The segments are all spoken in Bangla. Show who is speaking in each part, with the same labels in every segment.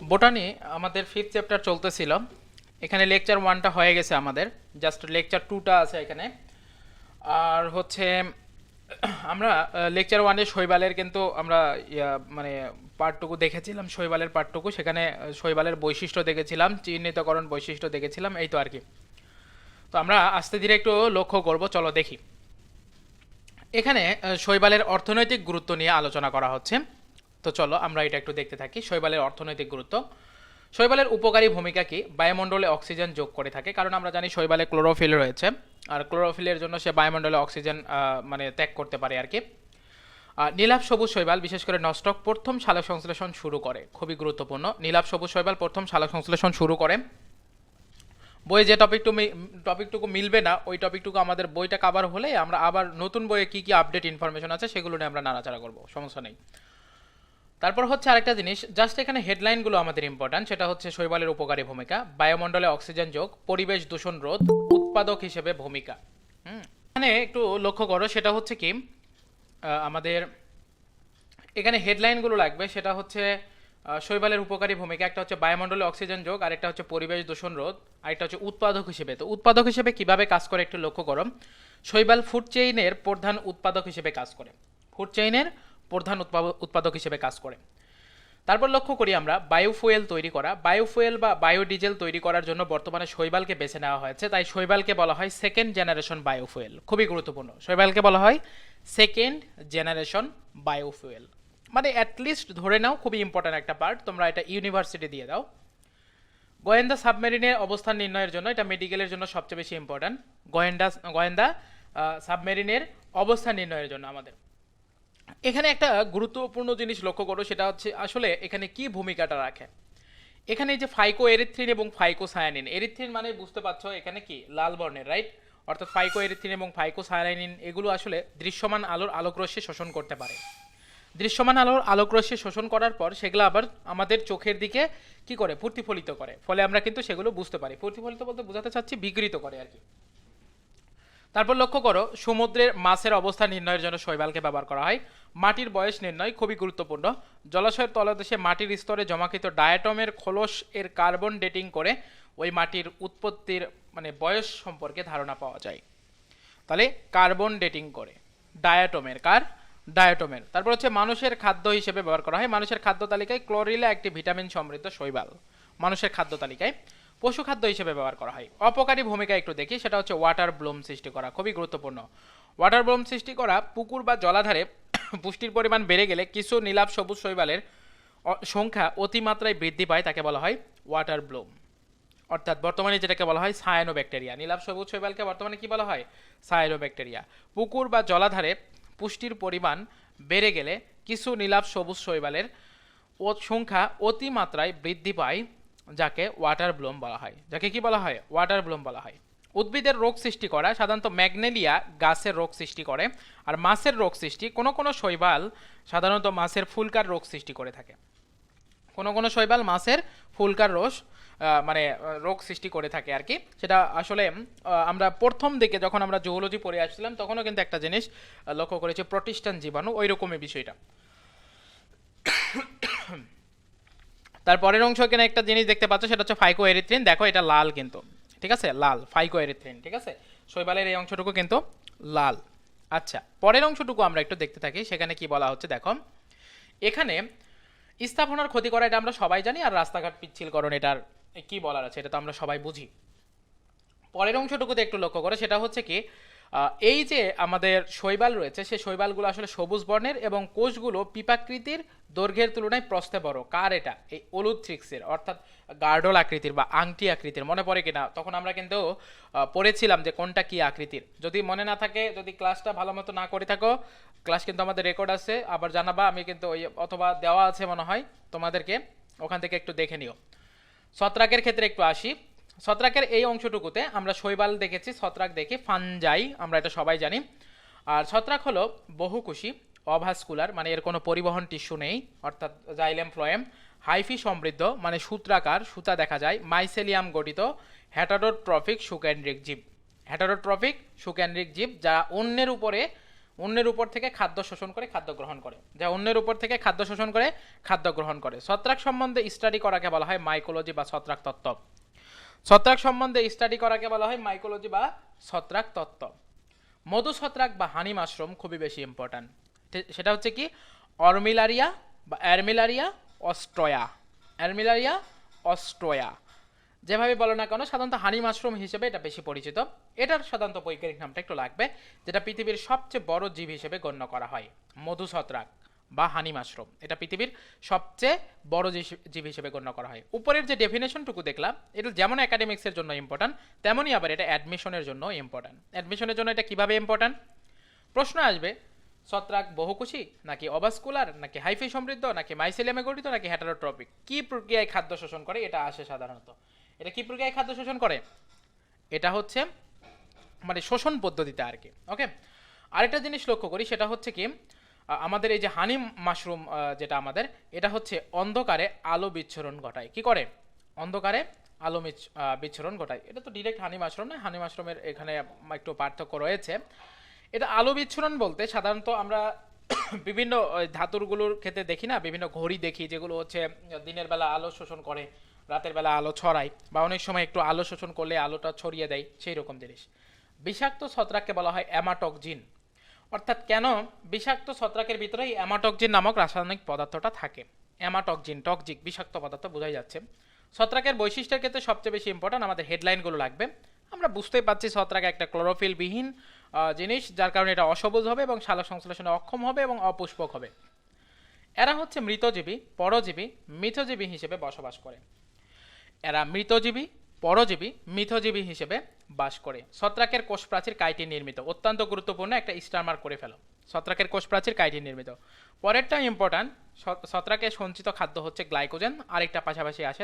Speaker 1: বোটানি আমাদের 5th চ্যাপ্টার চলতেছিল। এখানে লেকচার 1টা হয়ে গেছে আমাদের, জাস্ট লেকচার 2টা আছে এখানে। আর হচ্ছে আমরা লেকচার 1-এ শৈবালের কিন্তু আমরা মানে পার্টটুকু দেখেছিলাম, শৈবালের পার্টটুকু। সেখানে শৈবালের বৈশিষ্ট্য দেখেছিলাম, চিহ্নিতকরণ বৈশিষ্ট্য দেখেছিলাম, এই তো আর কি। তো আমরা আস্তে ধীরে একটু লক্ষ্য করব, চলো দেখি। এখানে শৈবালের অর্থনৈতিক গুরুত্ব নিয়ে আলোচনা করা হচ্ছে। তো চলো আমরা এটা একটু দেখতে থাকি। শৈবালের অর্থনৈতিক গুরুত্ব। শৈবালের উপকারী ভূমিকা কি? বায়ুমণ্ডলে অক্সিজেন যোগ করে থাকে, কারণ আমরা জানি শৈবালে ক্লোরোফিল রয়েছে, আর ক্লোরোফিলের জন্য সে বায়ুমণ্ডলে অক্সিজেন মানে ত্যাগ করতে পারে আর কি। নীলাভ সবুজ শৈবাল বিশেষ করে নস্টক প্রথম সালোক সংশ্লেষণ শুরু করে, খুবই গুরুত্বপূর্ণ। নীলাভ সবুজ শৈবাল প্রথম সালোক সংশ্লেষণ শুরু করে। বইয়ে যে টপিকটুকু মিলবে না, ওই টপিকটুকু আমাদের বইটা কাভার হলে আমরা আবার নতুন বইয়ে কি কি আপডেট ইনফরমেশন আছে সেগুলো নিয়ে আমরা নাড়াচাড়া করবো, সমস্যা নেই। তারপর হচ্ছে আরেকটা জিনিস, জাস্ট এখানে হেডলাইনগুলো আমাদের ইম্পর্ট্যান্ট। সেটা হচ্ছে শৈবালের উপকারী ভূমিকা, বায়ুমণ্ডলে অক্সিজেন যোগ, পরিবেশ দূষণ রোধ, উৎপাদক হিসেবে ভূমিকা। এখানে একটু লক্ষ্য করো, সেটা হচ্ছে কি আমাদের এখানে হেডলাইনগুলো লাগবে। সেটা হচ্ছে শৈবালের উপকারী ভূমিকা, একটা হচ্ছে বায়ুমণ্ডলে অক্সিজেন যোগ, আরেকটা হচ্ছে পরিবেশ দূষণ রোধ, আরেকটা হচ্ছে উৎপাদক হিসেবে। তো উৎপাদক হিসেবে কিভাবে কাজ করে একটু লক্ষ্য করো। শৈবাল ফুড চেইনের প্রধান উৎপাদক হিসেবে কাজ করে, ফুড চেইনের প্রধান উৎপাদক হিসেবে কাজ করে। তারপর লক্ষ্য করি আমরা বায়োফুয়েল তৈরি করা, বায়োফুয়েল বা বায়োডিজেল তৈরি করার জন্য বর্তমানে শৈবালকে বেছে নেওয়া হয়েছে, তাই শৈবালকে বলা হয় সেকেন্ড জেনারেশন বায়োফুয়েল। খুবই গুরুত্বপূর্ণ, শৈবালকে বলা হয় সেকেন্ড জেনারেশন বায়োফুয়েল, মানে অ্যাটলিস্ট ধরে নাও খুবই ইম্পর্ট্যান্ট একটা পার্ট, তোমরা এটা ইউনিভার্সিটি দিয়ে দাও। গোয়েন্দা সাবমেরিনের অবস্থান নির্ণয়ের জন্য, এটা মেডিকেলের জন্য সবচেয়ে বেশি ইম্পর্ট্যান্ট। গোয়েন্দা সাবমেরিনের অবস্থান নির্ণয়ের জন্য আমাদের এখানে একটা গুরুত্বপূর্ণ জিনিস লক্ষ্য করো, সেটা হচ্ছে আসলে এখানে কি ভূমিকাটা রাখে। এখানে যে ফাইকো এরিথ্রিন এবং ফাইকো সায়ানিন, এরিথ্রিন মানে বুঝতে পারছো এখানে কি লাল বর্ণের, রাইট? অর্থাৎ ফাইকো এরিথ্রিন এবং ফাইকো সায়ানিন এগুলো আসলে দৃশ্যমান আলোর আলোকরশ্মি শোষণ করতে পারে। দৃশ্যমান আলোর আলোকরশ্মি শোষণ করার পর সেগুলো আবার আমাদের চোখের দিকে কি করে, প্রতিফলিত করে, ফলে আমরা কিন্তু সেগুলো বুঝতে পারি। প্রতিফলিত বলতে বোঝাতে চাচ্ছি বিকৃত করে আর কি। তারপর লক্ষ্য করো, সমুদ্রের মাছের অবস্থান নির্ণয়ের জন্য শৈবালকে ব্যবহার করা হয়। মাটির বয়স নির্ণয়, খুবই গুরুত্বপূর্ণ। জলাশয়ের তলদেশে মাটির স্তরে জমাকৃত ডায়াটমের খোলস এর কার্বন ডেটিং করে ওই মাটির উৎপত্তির মানে বয়স সম্পর্কে ধারণা পাওয়া যায়। তাহলে কার্বন ডেটিং করে ডায়াটমের। তারপর হচ্ছে মানুষের খাদ্য হিসেবে ব্যবহার করা হয়। মানুষের খাদ্য তালিকায় ক্লোরিলা একটি ভিটামিন সমৃদ্ধ শৈবাল মানুষের খাদ্য তালিকায়। পশু খাদ্য হিসেবে ব্যবহার করা হয়। অপকারী ভূমিকা একটু দেখি, সেটা হচ্ছে ওয়াটার ব্লুম সৃষ্টি করা, খুবই গুরুত্বপূর্ণ। ওয়াটার ব্লুম সৃষ্টি করা, পুকুর বা জলাধারে পুষ্টির পরিমাণ বেড়ে গেলে কিছু নীলাভ সবুজ শৈবালের সংখ্যা অতিমাত্রায় বৃদ্ধি পায়, তাকে বলা হয় ওয়াটার ব্লুম। অর্থাৎ বর্তমানে যেটাকে বলা হয় সায়ানোব্যাকটেরিয়া। নীলাভ সবুজ শৈবালকে বর্তমানে কি বলা হয়? সায়ানোব্যাকটেরিয়া। পুকুর বা জলাধারে পুষ্টির পরিমাণ বেড়ে গেলে কিছু নীলাভ সবুজ শৈবালের সংখ্যা অতিমাত্রায় বৃদ্ধি পায়, যাকে ওয়াটার ব্লুম বলা হয়। যাকে কি বলা হয়? ওয়াটার ব্লুম বলা হয়। উদ্ভিদের রোগ সৃষ্টি করা, সাধারণত ম্যাগনেলিয়া গাছের রোগ সৃষ্টি করে। আর মাছের রোগ সৃষ্টি, কোনো কোনো শৈবাল সাধারণত মাছের ফুলকার রোগ সৃষ্টি করে থাকে। কোনো কোনো শৈবাল মাছের ফুলকার মানে রোগ সৃষ্টি করে থাকে আর কি। সেটা আসলে আমরা প্রথম দিকে যখন আমরা জুওলজি পড়ে আসছিলাম তখনও কিন্তু একটা জিনিস লক্ষ্য করেছি, প্রোটিস্টান জীবাণু, ওই রকমই বিষয়টা। তারপরের অংশ এখানে একটা জিনিস দেখতে পাচ্ছ, সেটা হচ্ছে ফাইকো এরিথ্রিন। দেখো এটা লাল কিন্তু, ঠিক আছে, লাল ফাইকো এরিথ্রিন, ঠিক আছে। শৈবালের এই অংশটুকু কিন্তু লাল। আচ্ছা, পরের অংশটুকু আমরা একটু দেখতে থাকি, সেখানে কি বলা হচ্ছে দেখো। এখানে স্থাপনার ক্ষতি করা, এটা আমরা সবাই জানি, আর রাস্তাঘাট পিচ্ছিলকরণ, এটার কি বলার আছে, এটা তো আমরা সবাই বুঝি। পরের অংশটুকুতে একটু লক্ষ্য করে, সেটা হচ্ছে কি এই যে আমাদের শৈবাল রয়েছে, সেই শৈবালগুলো আসলে সবুজ বর্ণের এবং কোষগুলো পিপাকৃতির, দৈর্ঘ্যের তুলনায় প্রস্থে বড়। কার এটা? এই অলুথ্রিক্সের, অর্থাৎ গার্ডল আকৃতির বা আংটি আকৃতির। মনে পড়ে কিনা? তখন আমরা কিন্তু পড়েছিলাম যে কোনটা কি আকৃতির। যদি মনে না থাকে, যদি ক্লাসটা ভালো মতো না করে থাকো, ক্লাস কিন্তু আমাদের রেকর্ড আছে, আবার জানাবা। আমি কিন্তু ওই অথবা দেওয়া আছে মনে হয় তোমাদেরকে, ওখান থেকে একটু দেখে নিও। ছত্রাকের ক্ষেত্রে একটু আসি। ছত্রাকের এই অংশটুকুতে আমরা শৈবাল দেখেছি, ছত্রাক দেখি ফানজাই, আমরা এটা সবাই জানি। আর ছত্রাক হলো বহুকোষী, অভাস্কুলার, মানে এর কোনো পরিবহন টিস্যু নেই, অর্থাৎ জাইলেম ফ্লোয়েম। হাইফি সমৃদ্ধ, মানে সূত্রাকার, সুতা দেখা যায়। মাইসেলিয়াম গঠিত, হেটারোট্রফিক সুকেন্দ্রিক জীব। হেটারোট্রফিক সুকেন্দ্রিক জীব, যা অন্যের উপরে অন্যের উপর থেকে খাদ্য শোষণ করে খাদ্য গ্রহণ করে, যা অন্যের উপর থেকে খাদ্য শোষণ করে খাদ্য গ্রহণ করে। ছত্রাক সম্বন্ধে স্টাডি করাকে বলা হয় মাইকোলজি বা ছত্রাক তত্ত্ব। ছত্রাক সম্বন্ধে স্টাডি করাকে বলা হয় মাইকোলজি বা ছত্রাক তত্ত্ব। মধু ছত্রাক বা হানি মাশরুম খুবই বেশি ইম্পর্ট্যান্ট। সেটা হচ্ছে কি অর্মিলারিয়া বা অ্যারমিলারিয়া অস্ট্রয়া, অ্যারমিলারিয়া অস্ট্রয়া, যেভাবে বলো না কেন, সাধারণত হানি মাশরুম হিসেবে এটা বেশি পরিচিত। এটার সাধারণত বৈজ্ঞানিক নামটা একটু লাগবে, যেটা পৃথিবীর সবচেয়ে বড় জীব হিসেবে গণ্য করা হয়। মধু ছত্রাক বা হানি মাশরুম এটা পৃথিবীর সবচেয়ে বড় জীব হিসেবে গণ্য করা হয়। উপরের যে ডেফিনেশনটুকু দেখলাম, এটা যেমন একাডেমিক্সের জন্য ইম্পর্ট্যান্ট, তেমনই আবার এটা অ্যাডমিশনের জন্য ইম্পর্ট্যান্ট। অ্যাডমিশনের জন্য এটা কিভাবে ইম্পর্ট্যান্ট? প্রশ্ন আসবে ছত্রাক বহুকোষী নাকি অবাস্কুলার নাকি হাইফি সমৃদ্ধ নাকি মাইসেলিয়ামে গঠিত নাকি হেটারোট্রপিক, কি প্রক্রিয়ায় খাদ্য শোষণ করে, এটা আসে সাধারণত। এটা কি প্রক্রিয়ায় খাদ্য শোষণ করে? এটা হচ্ছে মানে শোষণ পদ্ধতিতে আর কি। ওকে, আরেকটা জিনিস লক্ষ্য করি, সেটা হচ্ছে কি আমাদের এই যে হানি মাশরুম যেটা আমাদের, এটা হচ্ছে অন্ধকারে আলো বিচ্ছুরণ ঘটায়। কি করে? অন্ধকারে আলো বিচ্ছুরণ ঘটায়। এটা তো ডিরেক্ট হানি মাশরুম নয়, হানি মাশরুমের এখানে একটু পার্থক্য রয়েছে। এটা আলো বিচ্ছুরণ বলতে সাধারণত আমরা বিভিন্ন ধাতুরগুলোর ক্ষেত্রে দেখি না, বিভিন্ন ঘড়ি দেখি যেগুলো হচ্ছে দিনের বেলা আলো শোষণ করে, রাতের বেলা আলো ছড়ায়, বা অনেক সময় একটু আলো শোষণ করলে আলোটা ছড়িয়ে দেয়, সেই রকম জিনিস। বিষাক্ত ছত্রাককে বলা হয় অ্যামাটক্সিন। অর্থাৎ কেন বিষাক্ত ছত্রাকের ভিতরে অ্যামাটক্সিন নামক রাসায়নিক পদার্থটা থাকে। অ্যামাটক্সিন টক্সিক বিষাক্ত পদার্থ বোঝাই যাচ্ছে। ছত্রাকের বৈশিষ্ট্যের ক্ষেত্রে সবচেয়ে বেশি ইম্পর্ট্যান্ট আমাদের হেডলাইনগুলো লাগবে। আমরা বুঝতেই পারছি ছত্রাক একটা ক্লোরোফিলবিহীন জিনিস, যার কারণে এটা অসবুজ হবে এবং সালোক সংশ্লেষণে অক্ষম হবে এবং অপুষ্পক হবে। এরা হচ্ছে মৃতজীবী, পরজীবী, মিথজীবী হিসেবে বসবাস করে। এরা মৃতজীবী, পরজীবী, মিথজীবী হিসেবে বাস করে। ছত্রাকের কোষ প্রাচীর কাইটিন নির্মিত। অত্যন্ত গুরুত্বপূর্ণ, একটা স্টার মার্ক করে ফেলো। ছত্রাকের কোষ প্রাচীর কাইটিন নির্মিত। পরেরটা ইম্পর্ট্যান্ট, ছত্রাকের সঞ্চিত খাদ্য হচ্ছে গ্লাইকোজেন, আরেকটা পাশাপাশি আসে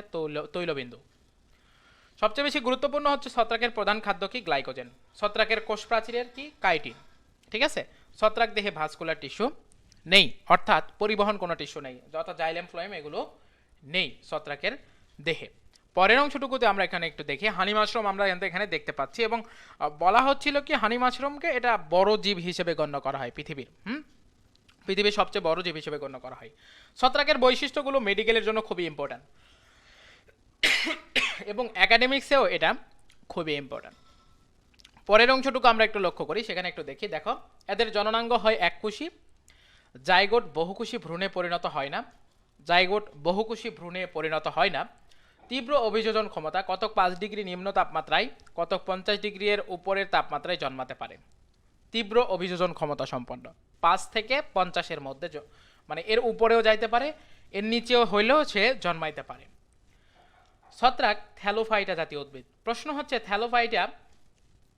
Speaker 1: তৈলবিন্দু। সবচেয়ে বেশি গুরুত্বপূর্ণ হচ্ছে ছত্রাকের প্রধান খাদ্য কি? গ্লাইকোজেন। ছত্রাকের কোষ প্রাচীরের কি? কাইটিন। ঠিক আছে। ছত্রাক দেহে ভাস্কুলার টিস্যু নেই, অর্থাৎ পরিবহন কোনো টিস্যু নেই, অর্থাৎ জাইলেম ফ্লোয়েম এগুলো নেই ছত্রাকের দেহে। পরের অংশটুকুতে আমরা এখানে একটু দেখি, হানি মাশরুম আমরা এখানে দেখতে পাচ্ছি, এবং বলা হচ্ছিল কি হানি মাশরুমকে এটা বড় জীব হিসেবে গণ্য করা হয় পৃথিবীর। পৃথিবীর সবচেয়ে বড় জীব হিসেবে গণ্য করা হয়। ছত্রাকের বৈশিষ্ট্যগুলো মেডিকেলের জন্য খুবই ইম্পর্ট্যান্ট এবং একাডেমিক্সেও এটা খুবই ইম্পর্ট্যান্ট। পরের অংশটুকু আমরা একটু লক্ষ্য করি, সেখানে একটু দেখি। দেখো, এদের জননাঙ্গ হয় এককোষী, জাইগোট বহুকোষী ভ্রূণে পরিণত হয় না। জাইগোট বহুকোষী ভ্রূণে পরিণত হয় না। তীব্র অভিযোজন ক্ষমতা, কতক 5 ডিগ্রি নিম্ন তাপমাত্রায়, কতক 50 ডিগ্রি এর উপরের তাপমাত্রায় জন্মাতে পারে। তীব্র অভিযোজন ক্ষমতা সম্পন্ন, 5 থেকে 50-এর মধ্যে, মানে এর উপরেও যাইতে পারে, এর নিচেও হইলেও সে জন্মাইতে পারে। ছত্রাক থ্যালোফাইটা জাতীয় উদ্ভিদ। প্রশ্ন হচ্ছে থ্যালোফাইটা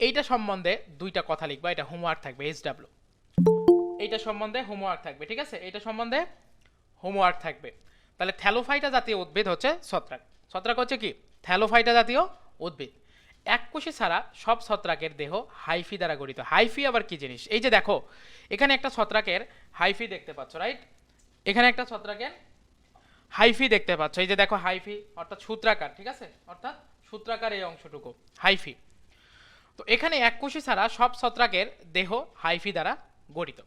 Speaker 1: এইটা সম্বন্ধে দুইটা কথা লিখবা, এটা হোমওয়ার্ক থাকবে, HW। এইটা সম্বন্ধে হোমওয়ার্ক থাকবে, ঠিক আছে, এইটা সম্বন্ধে হোমওয়ার্ক থাকবে। তাহলে থ্যালোফাইটা জাতীয় উদ্ভিদ হচ্ছে ছত্রাক। ছত্রাক হচ্ছে কি? থ্যালোফাইটা জাতীয় উদ্ভিদ। এককোষী ছাড়া সব ছত্রাকের দেহ হাইফি দ্বারা গঠিত। হাইফি আবার কি জিনিস? এই যে দেখো, এখানে একটা ছত্রাকের হাইফি দেখতে পাচ্ছ, রাইট? এখানে একটা ছত্রাকের হাইফি দেখতে পাচ্ছ, এই যে দেখো হাইফি, অর্থাৎ সূত্রাকার, ঠিক আছে, অর্থাৎ সূত্রাকার এই অংশটুকু হাইফি। তো এখানে এককোষী ছাড়া সব ছত্রাকের দেহ হাইফি দ্বারা গঠিত।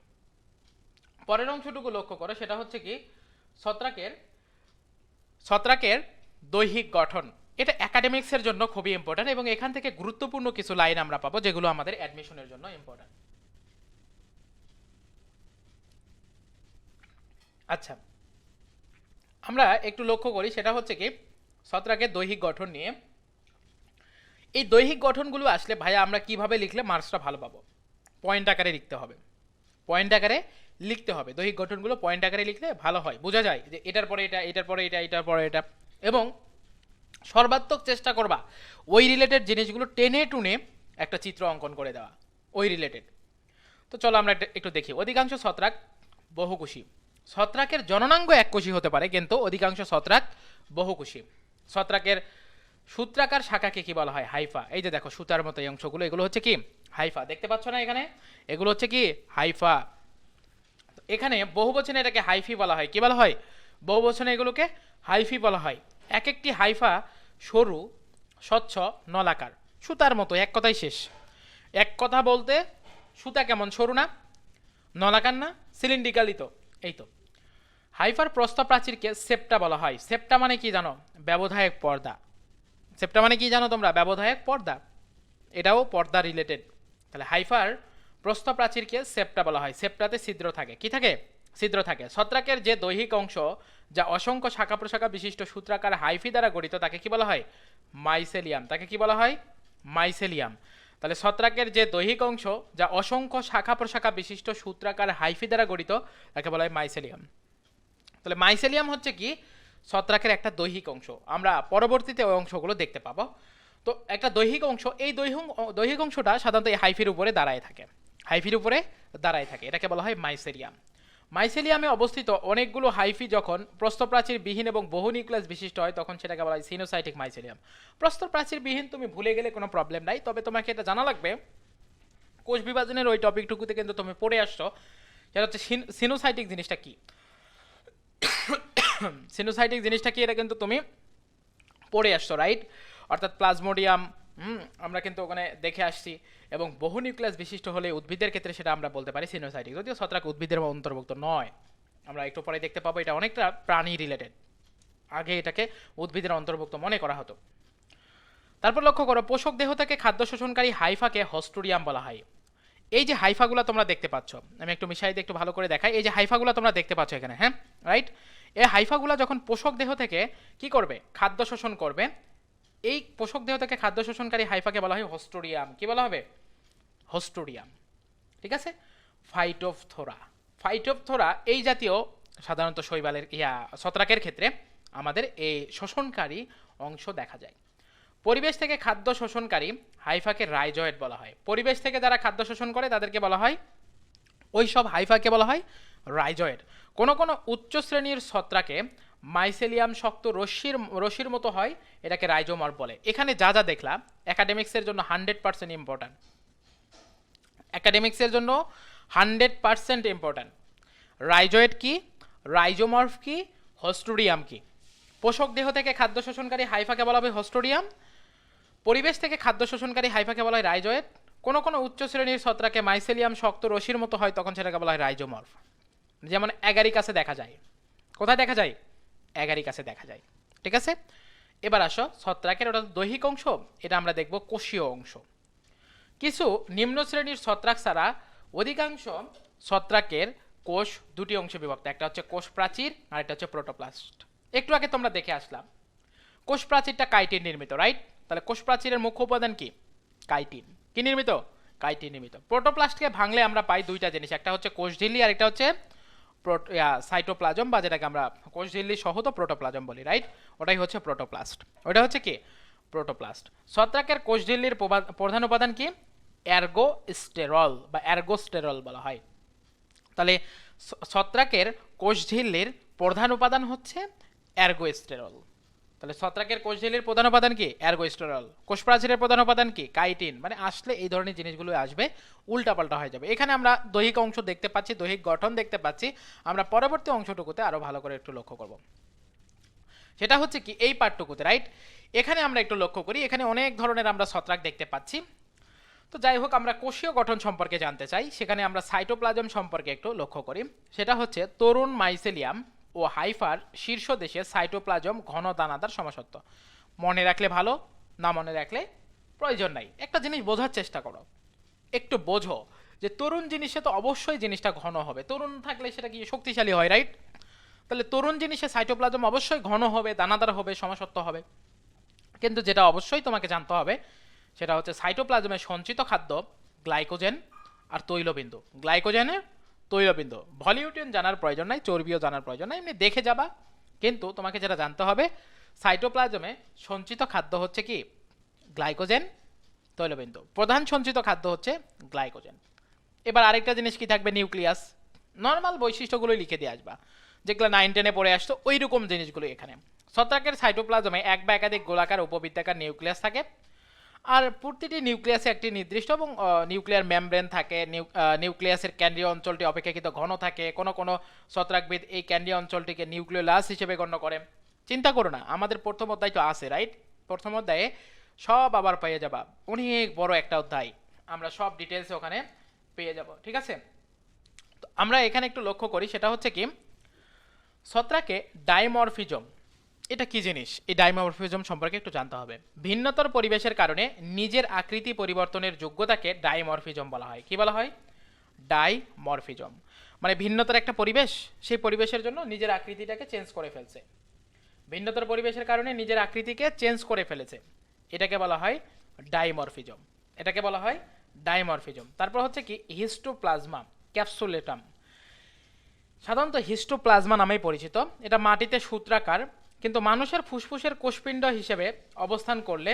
Speaker 1: পরের অংশটুকু লক্ষ্য করো, সেটা হচ্ছে কি ছত্রাকের দৈহিক গঠন। এটা একাডেমিক্সের জন্য খুবই ইম্পর্ট্যান্ট এবং এখান থেকে গুরুত্বপূর্ণ কিছু লাইন আমরা পাবো যেগুলো আমাদের অ্যাডমিশনের জন্য ইম্পর্ট্যান্ট। আচ্ছা, আমরা একটু লক্ষ্য করি, সেটা হচ্ছে কি ছত্রাকের দৈহিক গঠন নিয়ে। এই দৈহিক গঠনগুলো আসলে ভাইয়া আমরা কিভাবে লিখলে মার্কসটা ভালো পাবো? পয়েন্ট আকারে লিখতে হবে, পয়েন্ট আকারে লিখতে হবে। দৈহিক গঠনগুলো পয়েন্ট আকারে লিখলে ভালো হয়, বোঝা যায় যে এটার পরে এটা, এটার পরে এটা, এটার পরে এটা, এবং সর্বাত্মক চেষ্টা করবা ওই রিলেটেড জিনিসগুলো টেনে টুনে একটা চিত্র অঙ্কন করে দেওয়া ওই রিলেটেড। তো চলো আমরা একটু দেখি। অধিকাংশ ছত্রাক বহুকোষী। ছত্রাকের জননাঙ্গ এককোষী হতে পারে, কিন্তু অধিকাংশ ছত্রাক বহুকোষী। ছত্রাকের সূত্রাকার শাখাকে কি বলা হয়? হাইফা। এই যে দেখো সুতার মতো এই অংশগুলো, এগুলো হচ্ছে কি? হাইফা। দেখতে পাচ্ছ না এখানে? এগুলো হচ্ছে কি? হাইফা। এখানে বহুবচনে এটাকে হাইফি বলা হয়। কি বলা হয়? বহুবচনে এগুলোকে হাইফি বলা হয়। এক একটি হাইফা সরু, স্বচ্ছ, নলাকার, সুতার মতো, এক কথাই শেষ। এক কথা বলতে সুতা কেমন? সরু না? নলাকার না, সিলিন্ড্রিক্যালই তো, এই তো। হাইফার প্রস্থ প্রাচীরকে সেপ্টা বলা হয়। সেপ্টা মানে কি জানো? ব্যবধায়ক পর্দা। সেপ্টা মানে কি জানো তোমরা? ব্যবধায়ক পর্দা, এটাও পর্দা রিলেটেড। তাহলে হাইফার প্রস্থ প্রাচীরকে সেপ্টা বলা হয়। সেপ্টাতে ছিদ্র থাকে, কি থাকে? ছিদ্র থাকে। ছত্রাকের যে দৈহিক অংশ যা অসংখ্য শাখা প্রশাখা বিশিষ্ট সূত্রাকার হাইফি দ্বারা গঠিত তাকে কি বলা হয়? মাইসেলিয়াম। তাকে কি বলা হয়? মাইসেলিয়াম। তাহলে ছত্রাকের যে দৈহিক অংশ যা অসংখ্য শাখা প্রশাখা বিশিষ্ট সূত্রাকার হাইফি দ্বারা গঠিত তাকে বলা হয় মাইসেলিয়াম। তাহলে মাইসেলিয়াম হচ্ছে কি? ছত্রাকের একটা দৈহিক অংশ। আমরা পরবর্তীতে ওই অংশগুলো দেখতে পাবো। তো একটা দৈহিক অংশ, এই দৈহিক অংশটা সাধারণত এই হাইফির উপরে দাঁড়ায় থাকে। হাইফির উপরে দাঁড়ায় থাকে, এটাকে বলা হয় মাইসেলিয়াম। মাইসেলিয়ামে অবস্থিত অনেকগুলো হাইফি যখন প্রস্থপ্রাচীর বিহীন এবং বহু নিউক্লিয়াস বিশিষ্ট হয় তখন সেটাকে বলা হয় সিনোসাইটিক মাইসেলিয়াম। প্রস্থপ্রাচীর বিহীন তুমি ভুলে গেলে কোনো প্রবলেম নাই, তবে তোমাকে এটা জানা লাগবে কোষ বিভাজনের ওই টপিকটুকুতে কিন্তু তুমি পড়ে আসছো। সেটা হচ্ছে সিনোসাইটিক জিনিসটা কি। সিনোসাইটিক জিনিসটা কি এটা কিন্তু তুমি পড়ে আসছো, রাইট? অর্থাৎ প্লাজমোডিয়াম, আমরা কিন্তু ওখানে দেখে আসছি। এবং বহু নিউক্লিয়াস বিশিষ্ট হলে উদ্ভিদের ক্ষেত্রে সেটা আমরা বলতে পারি সিনোসাইটিক, যদিও ছত্রাক উদ্ভিদের অন্তর্ভুক্ত নয়। আমরা একটু পরে দেখতে পাবো এটা অনেকটা প্রাণী রিলেটেড, আগে এটাকে উদ্ভিদের অন্তর্ভুক্ত মনে করা হতো। তারপর লক্ষ্য করো, পোষক দেহ থেকে খাদ্য শোষণকারী হাইফাকে হস্টোরিয়াম বলা হয়। এই যে হাইফাগুলো তোমরা দেখতে পাচ্ছ, আমি একটু মিশাই দিয়ে একটু ভালো করে দেখাই। এই যে হাইফাগুলো তোমরা দেখতে পাচ্ছ এখানে, হ্যাঁ রাইট? এই হাইফাগুলো যখন পোষক দেহ থেকে কি করবে? খাদ্য শোষণ করবে। এই পোষক দেহ থেকে খাদ্য শোষণকারী হাইফাকে বলা হয় হস্টোরিয়াম। কি বলা হবে? হস্টোরিয়াম, ঠিক আছে? ফাইটোফথোরা, ফাইটোফথোরা এই জাতীয় সাধারণত শৈবালের ছত্রাকের ক্ষেত্রে আমাদের এই শোষণকারী অংশ দেখা যায়। পরিবেশ থেকে খাদ্য শোষণকারী হাইফাকে রাইজয়েড বলা হয়। পরিবেশ থেকে যারা খাদ্য শোষণ করে তাদেরকে বলা হয়, ওই সব হাইফাকে বলা হয় রাইজয়েড। কোনো কোনো উচ্চ শ্রেণীর ছত্রাকে মাইসেলিয়াম শক্ত রশ্মির মতো হয়, এটাকে রাইজোমার বলে। এখানে যা যা দেখলাম একাডেমিক্সের জন্য 100% ইম্পর্ট্যান্ট, একাডেমিক্সের জন্য 100% ইম্পর্ট্যান্ট। রাইজয়েড কি, রাইজোমর্ফ কি, হস্টোরিয়াম কি? পোষক দেহ থেকে খাদ্য শোষণকারী হাইফাকে বলা হবে হস্টোরিয়াম, পরিবেশ থেকে খাদ্য শোষণকারী হাইফাকে বলা হয় রাইজয়েড। কোনো কোনো উচ্চ শ্রেণীর ছত্রাকে মাইসেলিয়াম শক্ত রশ্মির মতো হয় তখন সেটাকে বলা হয় রাইজোমর্ফ। যেমন অ্যাগারিকাসে দেখা যায়। কোথায় দেখা যায়? অ্যাগারিকাসে দেখা যায়, ঠিক আছে? এবার আসো ছত্রাকের, ওটা দৈহিক অংশ, এটা আমরা দেখব কোষীয় অংশ। কিছু নিম্ন শ্রেণীর ছত্রাক ছাড়া অধিকাংশ ছত্রাকের কোষ দুটি অংশে বিভক্ত, একটা হচ্ছে কোষ প্রাচীর আর একটা হচ্ছে প্রোটোপ্লাস্ট। একটু আগে তোমরা দেখে আসলাম কোষ প্রাচীরটা কাইটিন নির্মিত, রাইট? তাহলে কোষ প্রাচীরের মুখ্য উপাদান কি? কাইটিন। কি নির্মিত? কাইটিন নির্মিত। প্রোটোপ্লাস্টকে ভাঙলে আমরা পাই দুইটা জিনিস, একটা হচ্ছে কোষঝিল্লি আর একটা হচ্ছে সাইটোপ্লাজম, বা যেটাকে আমরা কোষঝিল্লি সহ তো প্রোটোপ্লাজম বলি, রাইট? ওটাই হচ্ছে প্রোটোপ্লাস্ট। ওটা হচ্ছে কি? প্রোটোপ্লাস্ট। ছত্রাকের কোষঝিল্লির প্রধান উপাদান কি? এর্গোস্টেরল বা এর্গোস্টেরল বলা হয়। তাহলে ছত্রাকের কোষঝিল্লির প্রধান উপাদান হচ্ছে এর্গোস্টেরল। তাহলে ছত্রাকের কোষঝিল্লির প্রধান উপাদান কি? এর্গোস্টেরল। কোষ প্রাচীরের প্রধান উপাদান কি? কাইটিন। মানে আসলে এই ধরনের জিনিসগুলো আসবে, উল্টাপাল্টা হয়ে যাবে। এখানে আমরা দৈহিক অংশ দেখতে পাচ্ছি, দৈহিক গঠন দেখতে পাচ্ছি, আমরা পরবর্তী অংশটুকুতে আরো ভালো করে একটু লক্ষ্য করব। সেটা হচ্ছে কি? এই পার্টটুকুতে, রাইট? এখানে আমরা একটু লক্ষ্য করি, এখানে অনেক ধরনের আমরা ছত্রাক দেখতে পাচ্ছি। তো যাই হোক, আমরা কোষীয় গঠন সম্পর্কে জানতে চাই, সেখানে আমরা সাইটোপ্লাজম সম্পর্কে একটু লক্ষ্য করি। সেটা হচ্ছে তরুণ মাইসেলিয়াম ও হাইফার শীর্ষ দেশে সাইটোপ্লাজম ঘন দানাদার সমসত্ব। মনে রাখলে ভালো, না মনে রাখলে প্রয়োজন নাই। একটা জিনিস বোঝার চেষ্টা করো, একটু বোঝো যে তরুণ জিনিসে তো অবশ্যই জিনিসটা ঘন হবে, তরুণ থাকলে সেটা কি শক্তিশালী হয়, রাইট? তাহলে তরুণ জিনিসে সাইটোপ্লাজম অবশ্যই ঘন হবে, দানাদার হবে, সমসত্ব হবে। কিন্তু যেটা অবশ্যই তোমাকে জানতে হবে সেটা হচ্ছে সাইটোপ্লাজমে সঞ্চিত খাদ্য গ্লাইকোজেন আর তৈলবিন্দু। গ্লাইকোজেনের তৈলবিন্দু, ভলিউটিন জানার প্রয়োজন নাই, চর্বিও জানার প্রয়োজন নাই, এমনি দেখে যাবা। কিন্তু তোমাকে যেটা জানতে হবে, সাইটোপ্লাজমে সঞ্চিত খাদ্য হচ্ছে কি? গ্লাইকোজেন, তৈলবিন্দু। প্রধান সঞ্চিত খাদ্য হচ্ছে গ্লাইকোজেন। এবার আরেকটা জিনিস কি থাকবে? নিউক্লিয়াস। নর্মাল বৈশিষ্ট্যগুলো লিখে দিয়ে আসবা, যেগুলো 9-10-এ পড়ে আসতো, ওই রকম জিনিসগুলো এখানে। ছত্রাকের সাইটোপ্লাজমে এক বা একাধিক গোলাকার উপবৃত্তাকার নিউক্লিয়াস থাকে, আর প্রতিটি নিউক্লিয়াসে একটি নির্দিষ্ট এবং নিউক্লিয়ার মেমব্রেন থাকে। নিউক্লিয়াসের কেন্দ্রীয় অঞ্চলটি অপেক্ষাকৃত ঘন থাকে। কোনো কোনো ছত্রাকবিদ এই কেন্দ্রীয় অঞ্চলটিকে নিউক্লিওলাস হিসেবে গণ্য করে। চিন্তা করো না, আমাদের প্রথম অধ্যায় তো আছে, রাইট? প্রথম অধ্যায়ে সব আবার পেয়ে যাবা, অনেক বড় একটা অধ্যায়, আমরা সব ডিটেলসে ওখানে পেয়ে যাব, ঠিক আছে? তো আমরা এখানে একটু লক্ষ্য করি, সেটা হচ্ছে কি ছত্রাকে ডাইমরফিজম, এটা কি জিনিস, এই ডাইমরফিজম সম্পর্কে একটু জানতে হবে। ভিন্নতর পরিবেশের কারণে নিজের আকৃতি পরিবর্তনের যোগ্যতাকে ডাইমরফিজম বলা হয়। কি বলা হয়? ডাইমরফিজম। মানে ভিন্নতর একটা পরিবেশ, সেই পরিবেশের জন্য নিজের আকৃতিটাকে চেঞ্জ করে ফেলছে, ভিন্নতর পরিবেশের কারণে নিজের আকৃতিকে চেঞ্জ করে ফেলেছে, এটাকে বলা হয় ডাইমরফিজম। এটাকে বলা হয় ডাইমরফিজম। তারপর হচ্ছে কি হিস্টোপ্লাজমা ক্যাপসুলেটাম, সাধারণত হিস্টোপ্লাজমা নামেই পরিচিত। এটা মাটিতে সূত্রাকার, কিন্তু মানুষের ফুসফুসের কোষপিণ্ড হিসেবে অবস্থান করলে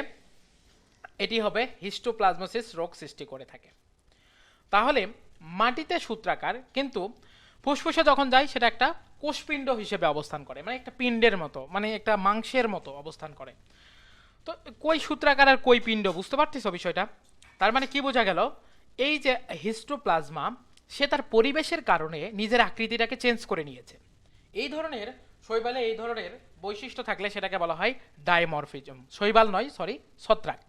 Speaker 1: এটি হবে হিস্টোপ্লাজমোসিস রোগ সৃষ্টি করে থাকে। তাহলে মাটিতে সূত্রাকার, কিন্তু ফুসফুসে যখন যায় সেটা একটা কোষপিণ্ড হিসেবে অবস্থান করে, মানে একটা পিণ্ডের মতো, মানে একটা মাংসের মতো অবস্থান করে। তো কই সূত্রাকার আর কই পিণ্ড, বুঝতে পারতেছো বিষয়টা? তার মানে কি বোঝা গেল, এই যে হিস্টোপ্লাজমা, সে তার পরিবেশের কারণে নিজের আকৃতিটাকে চেঞ্জ করে নিয়েছে। এই ধরনের শৈবালে এই ধরনের বৈশিষ্ট্য থাকলে সেটাকে বলা হয় ডাইমরফিজম। শৈবাল নয়, সরি, ছত্রাক।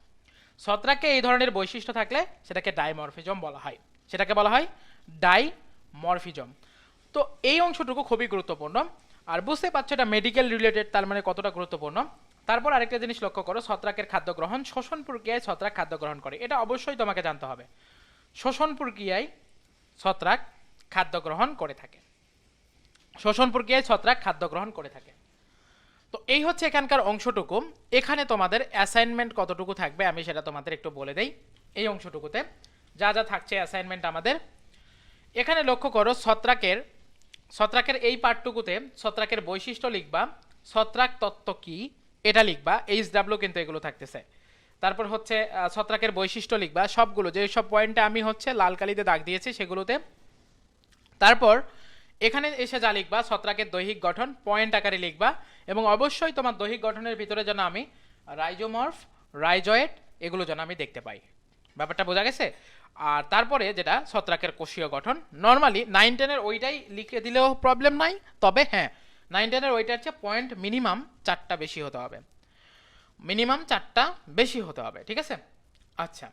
Speaker 1: ছত্রাকে এই ধরনের বৈশিষ্ট্য থাকলে সেটাকে ডাইমরফিজম বলা হয়, সেটাকে বলা হয় ডাইমরফিজম। তো এই অংশটুকু খুবই গুরুত্বপূর্ণ, আর বুঝতে পারছো এটা মেডিকেল রিলেটেড, তার মানে কতটা গুরুত্বপূর্ণ। তারপর আরেকটা জিনিস লক্ষ্য করো, ছত্রাকের খাদ্য গ্রহণ, শোষণ প্রক্রিয়ায় ছত্রাক খাদ্য গ্রহণ করে, এটা অবশ্যই তোমাকে জানতে হবে। শোষণ প্রক্রিয়ায় ছত্রাক খাদ্য গ্রহণ করে থাকে, শোষণ প্রক্রিয়ায় ছত্রাক খাদ্য গ্রহণ করে থাকে। তো এই হচ্ছে এখানকার অংশটুকু। এখানে তোমাদের অ্যাসাইনমেন্ট কতটুকু থাকবে আমি সেটা তোমাদের একটু বলে দেই। এই অংশটুকুতে যা যা থাকছে অ্যাসাইনমেন্ট আমাদের, এখানে লক্ষ্য করো ছত্রাকের এই পার্টটুকুতে ছত্রাকের বৈশিষ্ট্য লিখবা, ছত্রাক তত্ত্ব কি এটা লিখবা, HW কিন্তু এগুলো থাকতেছে। তারপর হচ্ছে ছত্রাকের বৈশিষ্ট্য লিখবা, সবগুলো যে সব পয়েন্টে আমি হচ্ছে লাল কালিতে দাগ দিয়েছি সেগুলোতে। তারপর এখানে এসে যা লিখবা, ছত্রাকের দৈহিক গঠন পয়েন্ট আকারে লিখবা, এবং অবশ্যই তোমার দৈহিক গঠনের ভিতরে যেন আমি রাইজোমর্ফ, রাইজয়েড এগুলো যেন আমি দেখতে পাই। ব্যাপারটা বোঝা গেছে? আর তারপরে যেটা ছত্রাকের কোষীয় গঠন, নর্মালি 9-10-এর ওইটাই লিখে দিলেও প্রবলেম নাই, তবে হ্যাঁ 9-10-এর ওইটার চেয়ে পয়েন্ট মিনিমাম 4টা বেশি হতে হবে, মিনিমাম 4টা বেশি হতে হবে, ঠিক আছে? আচ্ছা,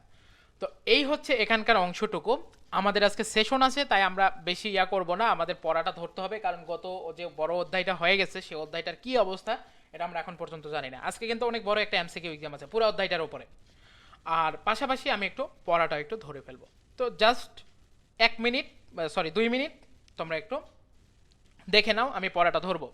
Speaker 1: তো এই হচ্ছে এখানকার অংশটুকু। আমাদের আজকে সেশন আছে, তাই আমরা বেশি করব না, আমাদের পড়াটা ধরতে হবে, কারণ গত যে বড় অধ্যায়টা হয়ে গেছে সেই অধ্যায়টার কি অবস্থা এটা আমরা এখন পর্যন্ত জানি না। আজকে কিন্তু অনেক বড় একটা MCQ এক্সাম আছে পুরো অধ্যায়টার উপরে, আর পাশাপাশি আমি একটু পড়াটা একটু ধরে ফেলবো। তো জাস্ট 2 মিনিট তোমরা একটু দেখে নাও, আমি পড়াটা ধরবো।